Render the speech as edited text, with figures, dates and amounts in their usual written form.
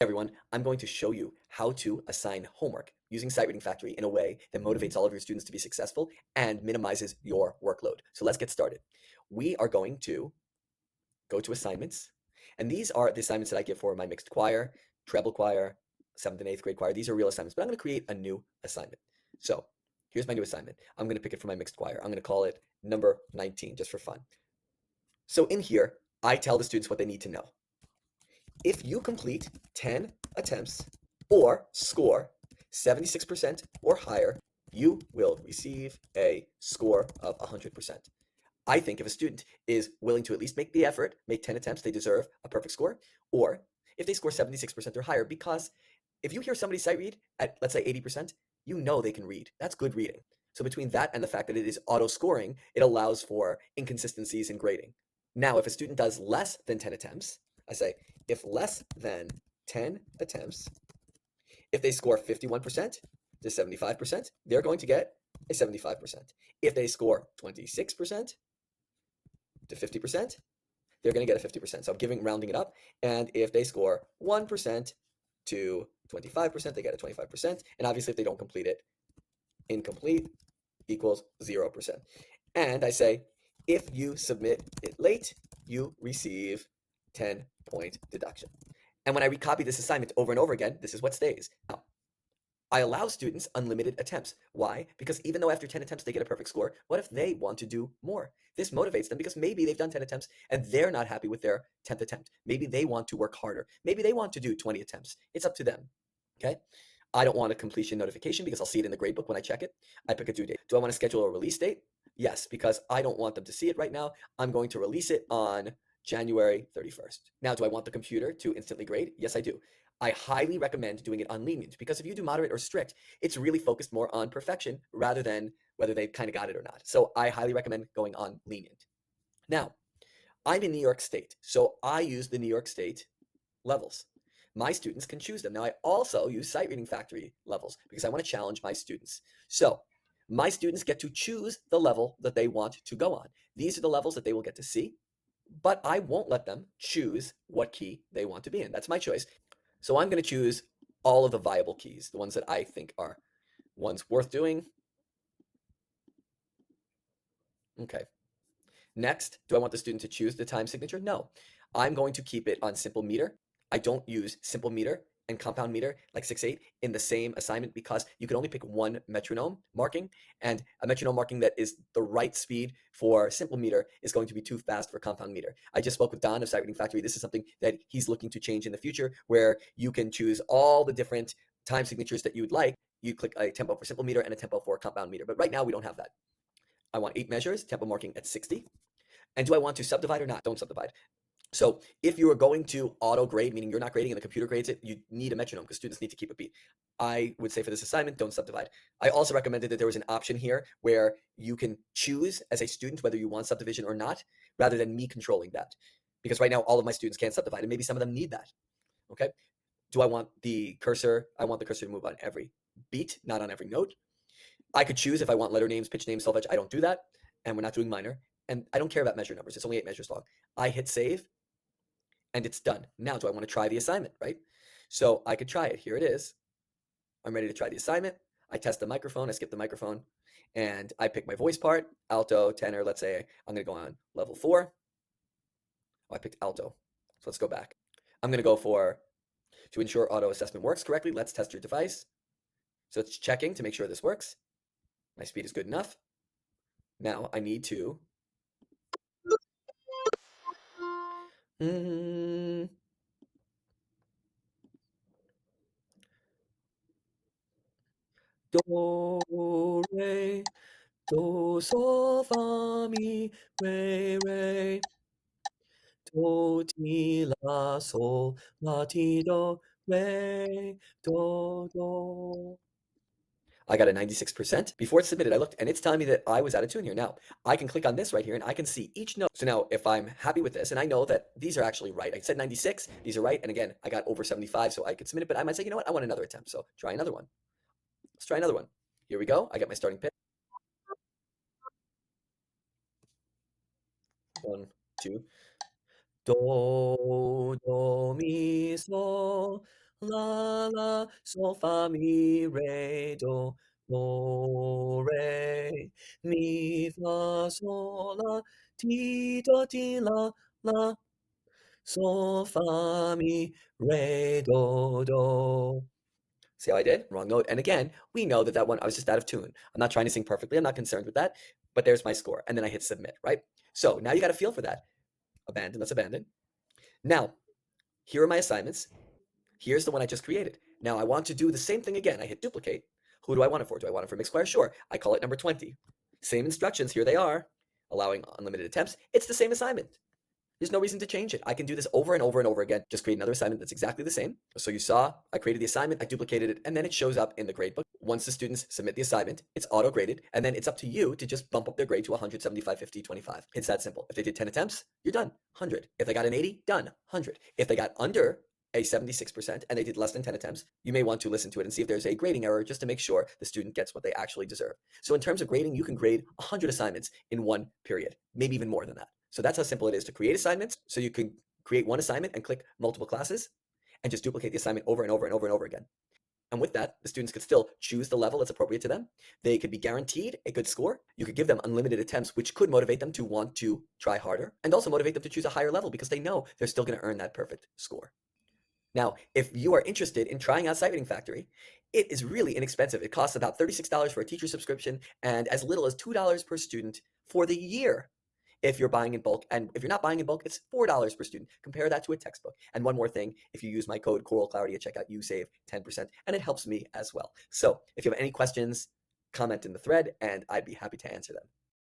Everyone, I'm going to show you how to assign homework using Sight Reading Factory in a way that motivates all of your students to be successful and minimizes your workload. So let's get started. We are going to go to assignments, and these are the assignments that I give for my mixed choir, treble choir, 7th and 8th grade choir. These are real assignments, but I'm going to create a new assignment. So here's my new assignment. I'm going to pick it for my mixed choir. I'm going to call it number 19 just for fun. So in here, I tell the students what they need to know. If you complete 10 attempts or score 76% or higher, you will receive a score of 100%. I think if a student is willing to at least make the effort, make 10 attempts, they deserve a perfect score. Or if they score 76% or higher, because if you hear somebody sight read at, let's say, 80%, you know they can read. That's good reading. So between that and the fact that it is auto scoring, it allows for inconsistencies in grading. Now, if a student does less than 10 attempts, I say if less than 10 attempts, if they score 51% to 75%, they're going to get a 75%. If they score 26% to 50%, they're going to get a 50%. So I'm rounding it up. And if they score 1% to 25%, they get a 25%. And obviously, if they don't complete it, incomplete equals 0%. And I say, if you submit it late, you receive 10-point deduction. And when I recopy this assignment over and over again, this is what stays. Now, I allow students unlimited attempts. Why? Because even though after 10 attempts they get a perfect score, what if they want to do more? This motivates them because maybe they've done 10 attempts and they're not happy with their 10th attempt. Maybe they want to work harder. Maybe they want to do 20 attempts. It's up to them. Okay? I don't want a completion notification because I'll see it in the gradebook when I check it. I pick a due date. Do I want to schedule a release date? Yes, because I don't want them to see it right now. I'm going to release it on January 31st. Now, do I want the computer to instantly grade? Yes, I do. I highly recommend doing it on lenient because if you do moderate or strict, it's really focused more on perfection rather than whether they kind of got it or not. So I highly recommend going on lenient. Now, I'm in New York State, so I use the New York State levels. My students can choose them. Now, I also use Sight Reading Factory levels because I want to challenge my students. So my students get to choose the level that they want to go on. These are the levels that they will get to see, but I won't let them choose what key they want to be in. That's my choice. So I'm going to choose all of the viable keys, the ones that I think are ones worth doing. Okay. Next, do I want the student to choose the time signature? No. I'm going to keep it on simple meter. I don't use simple meter and compound meter like 6/8 in the same assignment because you can only pick one metronome marking, and a metronome marking that is the right speed for simple meter is going to be too fast for compound meter. I just spoke with Don of Sight Reading Factory. This is something that he's looking to change in the future where you can choose all the different time signatures that you would like. You click a tempo for simple meter and a tempo for compound meter, but right now we don't have that. I want 8 measures, tempo marking at 60. And do I want to subdivide or not? Don't subdivide. So if you are going to auto grade, meaning you're not grading and the computer grades it, you need a metronome because students need to keep a beat. I would say for this assignment, don't subdivide. I also recommended that there was an option here where you can choose as a student whether you want subdivision or not, rather than me controlling that. Because right now, all of my students can't subdivide, and maybe some of them need that. Okay. Do I want the cursor? I want the cursor to move on every beat, not on every note. I could choose if I want letter names, pitch names, solfege. I don't do that, and we're not doing minor. And I don't care about measure numbers. It's only 8 measures long. I hit save, and it's done. Now, do I want to try the assignment, right? So I could try it. Here it is. I'm ready to try the assignment. I test the microphone. I skip the microphone, and I pick my voice part, alto, tenor. Let's say I'm going to go on level 4. Oh, I picked alto. So let's go back. I'm going to go for, to ensure auto assessment works correctly, let's test your device. So it's checking to make sure this works. My speed is good enough. Now I need to do, re, do, sol, fa, mi, re, do, ti, la, sol, la, ti, do, re, do. I got a 96%. Before it's submitted, I looked and it's telling me that I was out of tune here. Now, I can click on this right here and I can see each note. So now if I'm happy with this, and I know that these are actually right. I said 96, these are right. And again, I got over 75, so I could submit it, but I might say, you know what, I want another attempt. So try another one. Let's try another one. Here we go. I got my starting pitch. 1, 2. Do, mi, sol, la, la, sol, fa, mi, re, do, re, mi, fa, sol, la, ti, do, ti, la, sol, fa, mi, re, do. See how I did? Wrong note. And again, we know that that one, I was just out of tune. I'm not trying to sing perfectly. I'm not concerned with that. But there's my score. And then I hit submit, right? So now you got to feel for that. Abandon, let's abandon. Now, here are my assignments. Here's the one I just created. Now I want to do the same thing again. I hit duplicate. Who do I want it for? Do I want it for mixed choir? Sure. I call it number 20. Same instructions. Here they are. Allowing unlimited attempts. It's the same assignment. There's no reason to change it. I can do this over and over and over again. Just create another assignment that's exactly the same. So you saw, I created the assignment, I duplicated it, and then it shows up in the gradebook. Once the students submit the assignment, it's auto-graded, and then it's up to you to just bump up their grade to 100, 75, 50, 25. It's that simple. If they did 10 attempts, you're done, 100. If they got an 80, done, 100. If they got under a 76% and they did less than 10 attempts, you may want to listen to it and see if there's a grading error just to make sure the student gets what they actually deserve. So in terms of grading, you can grade 100 assignments in one period, maybe even more than that. So that's how simple it is to create assignments. So you can create one assignment and click multiple classes and just duplicate the assignment over and over and over and over again. And with that, the students could still choose the level that's appropriate to them. They could be guaranteed a good score. You could give them unlimited attempts, which could motivate them to want to try harder and also motivate them to choose a higher level because they know they're still going to earn that perfect score. Now, if you are interested in trying out Sight Reading Factory, it is really inexpensive. It costs about $36 for a teacher subscription and as little as $2 per student for the year if you're buying in bulk. And if you're not buying in bulk, it's $4 per student. Compare that to a textbook. And one more thing, if you use my code Choral Clarity at checkout, you save 10%, and it helps me as well. So if you have any questions, comment in the thread, and I'd be happy to answer them.